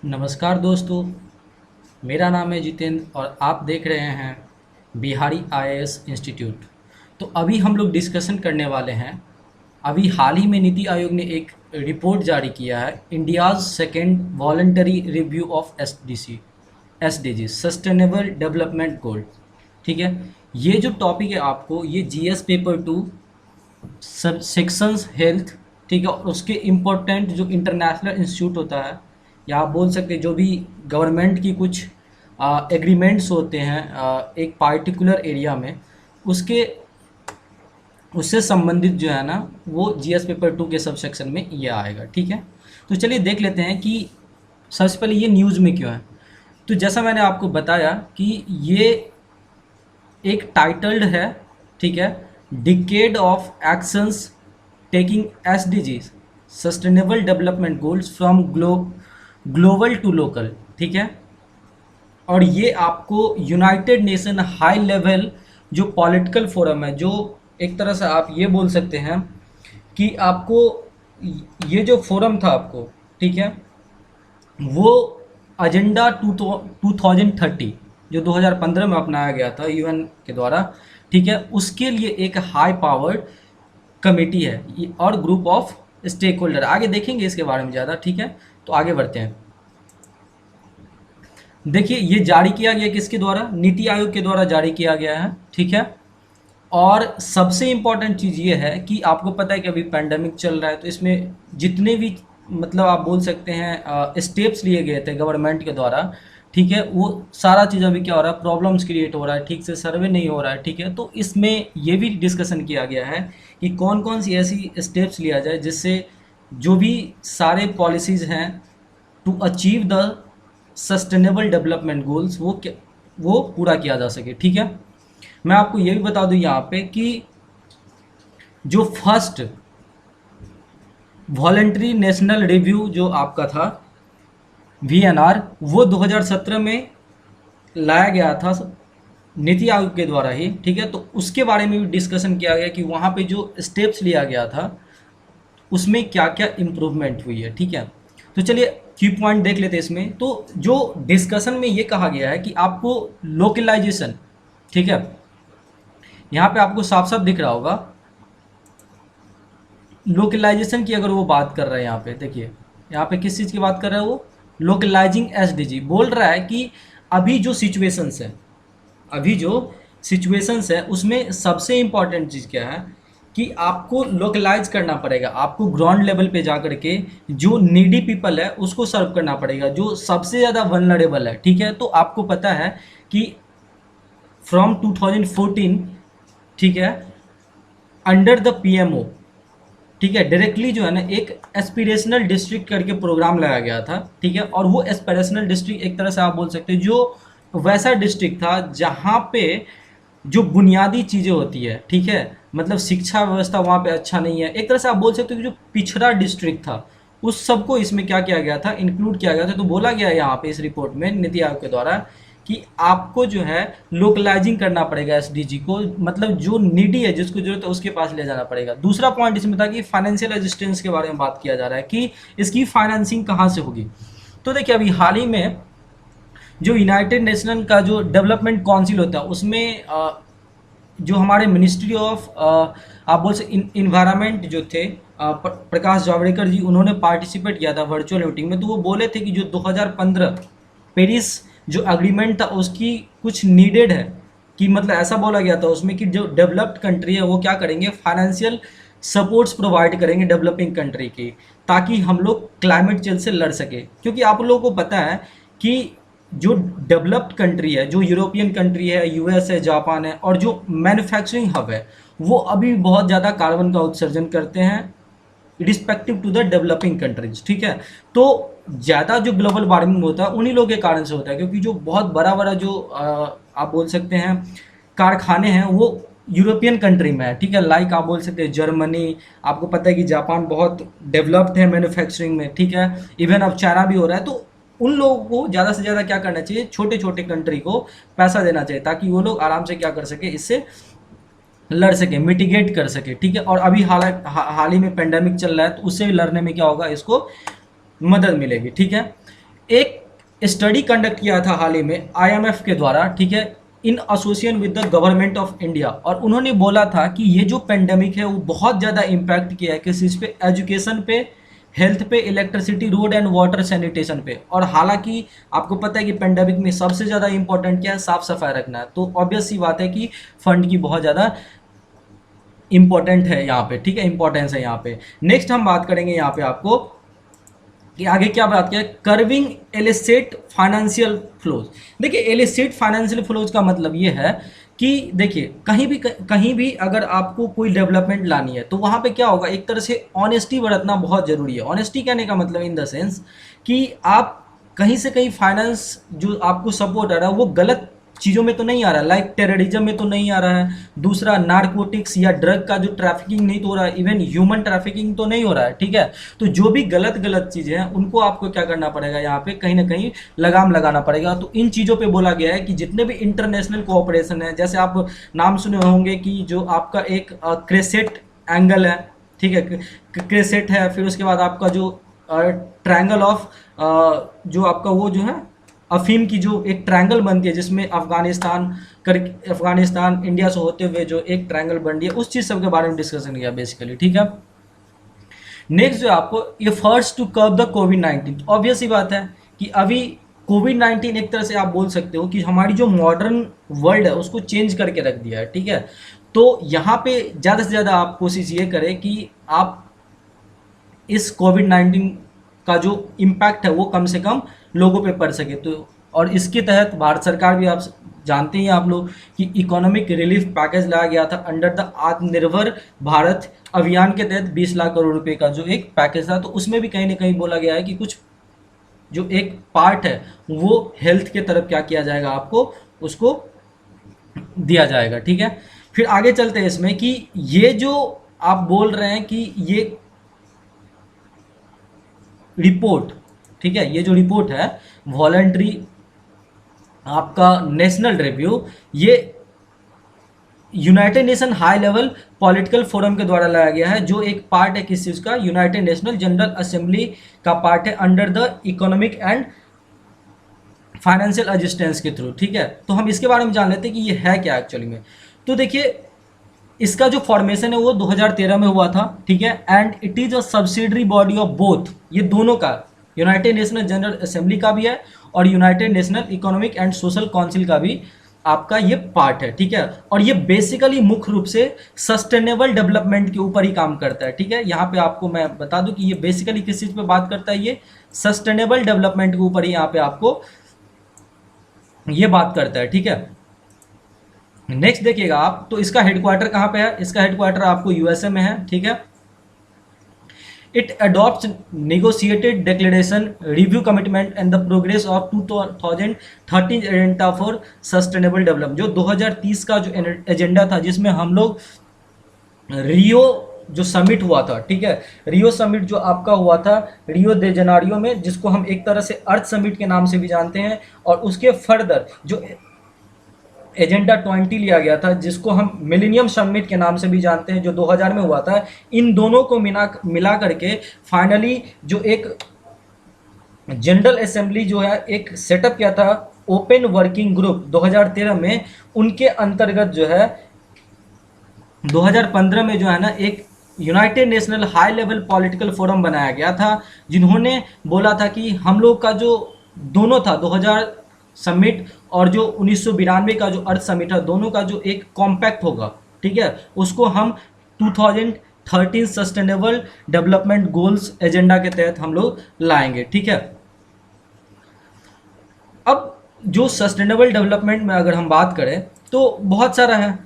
नमस्कार दोस्तों, मेरा नाम है जितेंद्र और आप देख रहे हैं बिहारी आईएएस इंस्टीट्यूट। तो अभी हम लोग डिस्कशन करने वाले हैं। अभी हाल ही में नीति आयोग ने एक रिपोर्ट जारी किया है, India's second voluntary review of SDG sustainable development goal. ठीक है, ये जो टॉपिक है आपको ये जीएस पेपर 2 सब सेक्शंस हेल्थ, ठीक है, और उसके इम्पोर्टेंट जो इंटरनेशनल इंस्टीट्यूट होता है या आप बोल सकते हैं जो भी गवर्नमेंट की कुछ एग्रीमेंट्स होते हैं एक पार्टिकुलर एरिया में, उसके उससे संबंधित जो है ना वो जीएस पेपर 2 के सब सेक्शन में ये आएगा। ठीक है, तो चलिए देख लेते हैं कि सबसे पहले ये न्यूज़ में क्यों है। तो जैसा मैंने आपको बताया कि ये एक टाइटल्ड है, ठीक है, decade of actions taking SDGs sustainable development goals from global to local. ठीक है, और ये आपको यूनाइटेड नेशन हाई लेवल जो पॉलिटिकल फोरम है, जो एक तरह से आप ये बोल सकते हैं कि आपको ये जो फोरम था आपको, ठीक है, वो एजेंडा 2030 जो 2015 में अपनाया गया था यूएन के द्वारा, ठीक है, उसके लिए एक हाई पावर्ड कमेटी है और ग्रुप ऑफ स्टेक होल्डर। आगे देखेंगे इसके बारे में ज़्यादा। ठीक है, तो आगे बढ़ते हैं। देखिए ये जारी किया गया किसके द्वारा, नीति आयोग के द्वारा जारी किया गया है। ठीक है, और सबसे इम्पॉर्टेंट चीज़ ये है कि आपको पता है कि अभी पैंडमिक चल रहा है, तो इसमें जितने भी मतलब आप बोल सकते हैं स्टेप्स लिए गए थे गवर्नमेंट के द्वारा, ठीक है, वो सारा चीज़ अभी क्या हो रहा है, प्रॉब्लम्स क्रिएट हो रहा है, ठीक से सर्वे नहीं हो रहा है। ठीक है, तो इसमें ये भी डिस्कशन किया गया है कि कौन कौन सी ऐसी स्टेप्स लिया जाए जिससे जो भी सारे पॉलिसीज़ हैं to achieve the sustainable development goals वो पूरा किया जा सके। ठीक है, मैं आपको ये भी बता दूं यहाँ पे कि जो फर्स्ट वॉलेंट्री नेशनल रिव्यू जो आपका था वीएनआर, वो 2017 में लाया गया था नीति आयोग के द्वारा ही। ठीक है, तो उसके बारे में भी डिस्कशन किया गया कि वहाँ पे जो स्टेप्स लिया गया था उसमें क्या क्या इम्प्रूवमेंट हुई है। ठीक है, तो चलिए की पॉइंट देख लेते हैं इसमें। तो जो डिस्कशन में ये कहा गया है कि आपको लोकलाइजेशन, ठीक है, यहाँ पे आपको साफ साफ दिख रहा होगा लोकलाइजेशन की अगर वो बात कर रहा है। यहाँ पे देखिए, यहाँ पे किस चीज़ की बात कर रहा है वो, लोकलाइजिंग एसडीजी बोल रहा है कि अभी जो सिचुएशंस है, अभी जो सिचुएशंस है उसमें सबसे इम्पॉर्टेंट चीज़ क्या है कि आपको लोकलाइज करना पड़ेगा, आपको ग्राउंड लेवल पे जा करके जो नीडी पीपल है उसको सर्व करना पड़ेगा, जो सबसे ज़्यादा वल्नरेबल है। ठीक है, तो आपको पता है कि फ्रॉम 2014, ठीक है, अंडर द पीएमओ, ठीक है, डायरेक्टली जो है ना एक एस्पिरेशनल डिस्ट्रिक्ट करके प्रोग्राम लाया गया था। ठीक है, और वो एस्पिरेशनल डिस्ट्रिक्ट एक तरह से आप बोल सकते हैं जो वैसा डिस्ट्रिक्ट था जहाँ पे जो बुनियादी चीज़ें होती है, ठीक है, मतलब शिक्षा व्यवस्था वहाँ पे अच्छा नहीं है, एक तरह से आप बोल सकते हो कि जो पिछड़ा डिस्ट्रिक्ट था उस सबको इसमें क्या किया गया था, इंक्लूड किया गया था। तो बोला गया है यहाँ पे इस रिपोर्ट में नीति आयोग के द्वारा कि आपको जो है लोकलाइजिंग करना पड़ेगा एसडीजी को, मतलब जो नीडी है जिसको जरूरत है उसके पास ले जाना पड़ेगा। दूसरा पॉइंट इसमें था कि फाइनेंशियल असिस्टेंस के बारे में बात किया जा रहा है कि इसकी फाइनेंसिंग कहाँ से होगी। तो देखिए अभी हाल ही में जो यूनाइटेड नेशन का जो डेवलपमेंट काउंसिल होता है उसमें जो हमारे मिनिस्ट्री ऑफ आप बोल सकते इन्वायरमेंट जो थे प्रकाश जावड़ेकर जी, उन्होंने पार्टिसिपेट किया था वर्चुअल मीटिंग में। तो वो बोले थे कि जो 2015 पेरिस जो एग्रीमेंट था उसकी कुछ नीडेड है, कि मतलब ऐसा बोला गया था उसमें कि जो डेवलप्ड कंट्री है वो क्या करेंगे, फाइनेंशियल सपोर्ट्स प्रोवाइड करेंगे डेवलपिंग कंट्री की, ताकि हम लोग क्लाइमेट चेंज से लड़ सके। क्योंकि आप लोगों को पता है कि जो डेवलप्ड कंट्री है, जो यूरोपियन कंट्री है, यूएस है, जापान है, और जो मैन्युफैक्चरिंग हब है, वो अभी बहुत ज़्यादा कार्बन का उत्सर्जन करते हैं respective to the developing countries. ठीक है, तो ज़्यादा जो ग्लोबल वार्मिंग होता है उन्हीं लोगों के कारण से होता है, क्योंकि जो बहुत बड़ा बड़ा जो आप बोल सकते हैं कारखाने हैं वो यूरोपियन कंट्री में है। ठीक है, लाइक आप बोल सकते हैं जर्मनी, आपको पता है कि जापान बहुत डेवलप्ड है मैन्युफैक्चरिंग में। ठीक है, इवन अब चाइना भी हो रहा है। तो उन लोगों को ज़्यादा से ज़्यादा क्या करना चाहिए, छोटे छोटे कंट्री को पैसा देना चाहिए ताकि वो लोग आराम से क्या कर सके, इससे लड़ सके, मिटिगेट कर सके। ठीक है, और अभी हाल ही में पेंडेमिक चल रहा है तो उससे भी लड़ने में क्या होगा, इसको मदद मिलेगी। ठीक है, एक स्टडी कंडक्ट किया था हाल ही में आईएमएफ के द्वारा, ठीक है, in association with the government of India, और उन्होंने बोला था कि ये जो पेंडेमिक है वो बहुत ज़्यादा इम्पैक्ट किया है किस चीज़ पे, एजुकेशन पे, हेल्थ पे, electricity, road and water sanitation पे। और हालांकि आपको पता है कि पेंडेमिक में सबसे ज़्यादा इंपॉर्टेंट क्या है, साफ सफाई रखना है, तो ऑब्वियस सी बात है कि फंड की बहुत ज़्यादा इंपॉर्टेंट है यहाँ पे, ठीक है, इंपॉर्टेंस है यहाँ पे। नेक्स्ट हम बात करेंगे यहाँ पे आपको कि आगे क्या बात करें, कर्विंग एलिसिट फाइनेंशियल फ्लोज। देखिए एलिसिट फाइनेंशियल फ्लोज का मतलब ये है कि देखिए कहीं भी अगर आपको कोई डेवलपमेंट लानी है तो वहाँ पे क्या होगा, एक तरह से ऑनेस्टी बरतना बहुत ज़रूरी है। ऑनेस्टी कहने का मतलब इन द सेंस कि आप कहीं से कहीं फाइनेंस जो आपको सपोर्ट आ रहा है वो गलत चीज़ों में तो नहीं आ रहा है, लाइक टेररिज्म में तो नहीं आ रहा है, दूसरा नारकोटिक्स या ड्रग का जो ट्रैफिकिंग नहीं तो हो रहा है, इवन ह्यूमन ट्रैफिकिंग तो नहीं हो रहा है, ठीक है। तो जो भी गलत गलत चीज़ें हैं उनको आपको क्या करना पड़ेगा, यहाँ पे कहीं ना कहीं लगाम लगाना पड़ेगा। तो इन चीज़ों पे बोला गया है कि जितने भी इंटरनेशनल कोऑपरेशन है, जैसे आप नाम सुने होंगे कि जो आपका एक क्रेसेट एंगल है, ठीक है, क्रेसेट है, फिर उसके बाद आपका जो ट्रायंगल ऑफ जो आपका वो जो है अफीम की जो एक ट्रायंगल बनती है जिसमें अफगानिस्तान इंडिया से होते हुए जो एक ट्रायंगल बन रही है, उस चीज़ सब के बारे में डिस्कशन किया बेसिकली, ठीक है। नेक्स्ट जो आपको ये फर्स्ट टू कर्ब द कोविड-19, ऑब्वियस ही बात है कि अभी कोविड-19 एक तरह से आप बोल सकते हो कि हमारी जो मॉडर्न वर्ल्ड है उसको चेंज करके रख दिया है, ठीक है। तो यहाँ पे ज़्यादा से ज़्यादा आप कोशिश ये करें कि आप इस कोविड-19 का जो इम्पैक्ट है वो कम से कम लोगों पे पड़ सके। तो और इसके तहत भारत सरकार भी, आप जानते हैं आप लोग कि इकोनॉमिक रिलीफ पैकेज लाया गया था अंडर द आत्मनिर्भर भारत अभियान के तहत 20 लाख करोड़ रुपए का जो एक पैकेज था। तो उसमें भी कहीं ना कहीं बोला गया है कि कुछ जो एक पार्ट है वो हेल्थ के तरफ क्या किया जाएगा, आपको उसको दिया जाएगा, ठीक है। फिर आगे चलते हैं इसमें कि ये जो आप बोल रहे हैं कि ये रिपोर्ट, ठीक है, ये जो रिपोर्ट है वॉलंटरी आपका नेशनल रिव्यू, ये United nation high level political forum के द्वारा लाया गया है, जो एक पार्ट है किस चीज़ का, यूनाइटेड नेशनल जनरल असेंबली का पार्ट है under the economic and financial assistance के थ्रू, ठीक है। तो हम इसके बारे में जान लेते हैं कि ये है क्या एक्चुअली में। तो देखिए इसका जो फॉर्मेशन है वो 2013 में हुआ था, ठीक है, and it is a subsidiary body of both, ये दोनों का, यूनाइटेड नेशनल जनरल असेंबली का भी है और United national economic and social council का भी आपका ये पार्ट है, ठीक है। और ये बेसिकली मुख्य रूप से सस्टेनेबल डेवलपमेंट के ऊपर ही काम करता है, ठीक है। यहाँ पे आपको मैं बता दूं कि ये बेसिकली किस चीज़ पे बात करता है, ये सस्टेनेबल डेवलपमेंट के ऊपर ही यहाँ पे आपको ये बात करता है, ठीक है। नेक्स्ट देखिएगा आप, तो इसका हेडक्वार्टर कहाँ पे है, इसका हेडक्वार्टर आपको यूएसए में है, ठीक है। It adopts negotiated declaration review commitment and the progress of 2013 agenda for sustainable development, जो 2030 का जो एजेंडा था जिसमें हम लोग रियो जो समिट हुआ था, ठीक है, रियो समिट जो आपका हुआ था रियो दे जनारियो में, जिसको हम एक तरह से अर्थ समिट के नाम से भी जानते हैं, और उसके फर्दर जो एजेंडा 20 लिया गया था जिसको हम मिलेनियम समिट के नाम से भी जानते हैं, जो 2000 में हुआ था। इन दोनों को मिला करके फाइनली जो एक जनरल असेंबली जो है एक सेटअप किया था ओपन वर्किंग ग्रुप 2013 में, उनके अंतर्गत जो है 2015 में जो है ना एक United national high level political forum बनाया गया था, जिन्होंने बोला था कि हम लोग का जो दोनों था 2000 समिट और जो 1992 का जो अर्थ समिट है, दोनों का जो एक कॉम्पैक्ट होगा, ठीक है, उसको हम 2013 सस्टेनेबल डेवलपमेंट गोल्स एजेंडा के तहत हम लोग लाएंगे, ठीक है। अब जो सस्टेनेबल डेवलपमेंट में अगर हम बात करें तो बहुत सारा है,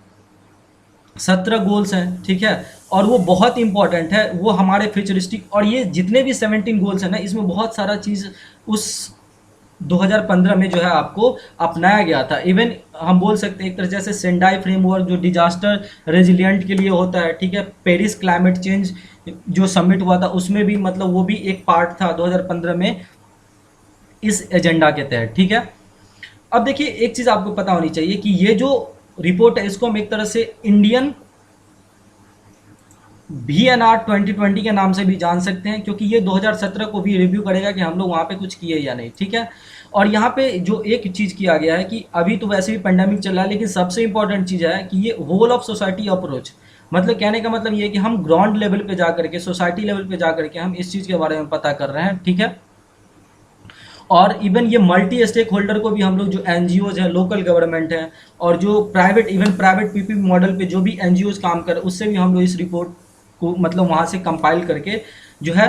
17 गोल्स हैं, ठीक है, और वो बहुत इंपॉर्टेंट है, वो हमारे फ्यूचरिस्टिक, और ये जितने भी 17 गोल्स हैं ना, इसमें बहुत सारा चीज़ उस 2015 में जो है आपको अपनाया गया था। इवन हम बोल सकते हैं एक तरह जैसे सेंडाई फ्रेमवर्क जो डिजास्टर रेजिलियंट के लिए होता है, ठीक है, पेरिस क्लाइमेट चेंज जो समिट हुआ था उसमें भी मतलब वो भी एक पार्ट था 2015 में इस एजेंडा के तहत, ठीक है। अब देखिए एक चीज़ आपको पता होनी चाहिए कि ये जो रिपोर्ट है इसको हम एक तरह से इंडियन VNR 2020 के नाम से भी जान सकते हैं, क्योंकि ये 2017 को भी रिव्यू करेगा कि हम लोग वहाँ पे कुछ किए या नहीं, ठीक है। और यहाँ पे जो एक चीज़ किया गया है कि अभी तो वैसे भी पेंडेमिक चल रहा है, लेकिन सबसे इंपॉर्टेंट चीज़ है कि ये होल ऑफ सोसाइटी अप्रोच, मतलब कहने का मतलब ये है कि हम ग्राउंड लेवल पे जा करके, सोसाइटी लेवल पे जा करके हम इस चीज़ के बारे में पता कर रहे हैं, ठीक है। और इवन ये मल्टी स्टेक होल्डर को भी हम लोग, जो एनजीओज हैं, लोकल गवर्नमेंट हैं, और जो private, even private PPP model पे जो भी एनजीओज काम कर, उससे भी हम लोग इस रिपोर्ट को मतलब वहाँ से कंपाइल करके जो है,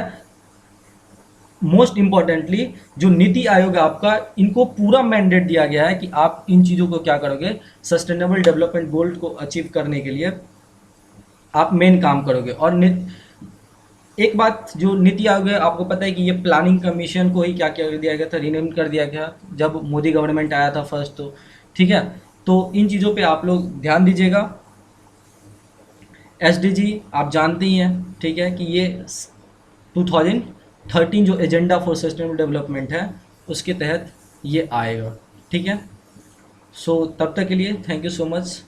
मोस्ट इम्पॉर्टेंटली जो नीति आयोग है आपका, इनको पूरा मैंडेट दिया गया है कि आप इन चीज़ों को क्या करोगे, सस्टेनेबल डेवलपमेंट गोल को अचीव करने के लिए आप मेन काम करोगे। और एक बात, जो नीति आयोग है, आपको पता है कि ये प्लानिंग कमीशन को ही क्या क्या कर दिया गया था, रीनेम कर दिया गया जब मोदी गवर्नमेंट आया था फर्स्ट, तो ठीक है। तो इन चीज़ों पे आप लोग ध्यान दीजिएगा। एसडीजी आप जानते ही हैं, ठीक है, कि ये 2013 जो एजेंडा फॉर सस्टेनेबल डेवलपमेंट है उसके तहत ये आएगा, ठीक है। सो तब तक के लिए थैंक यू सो मच।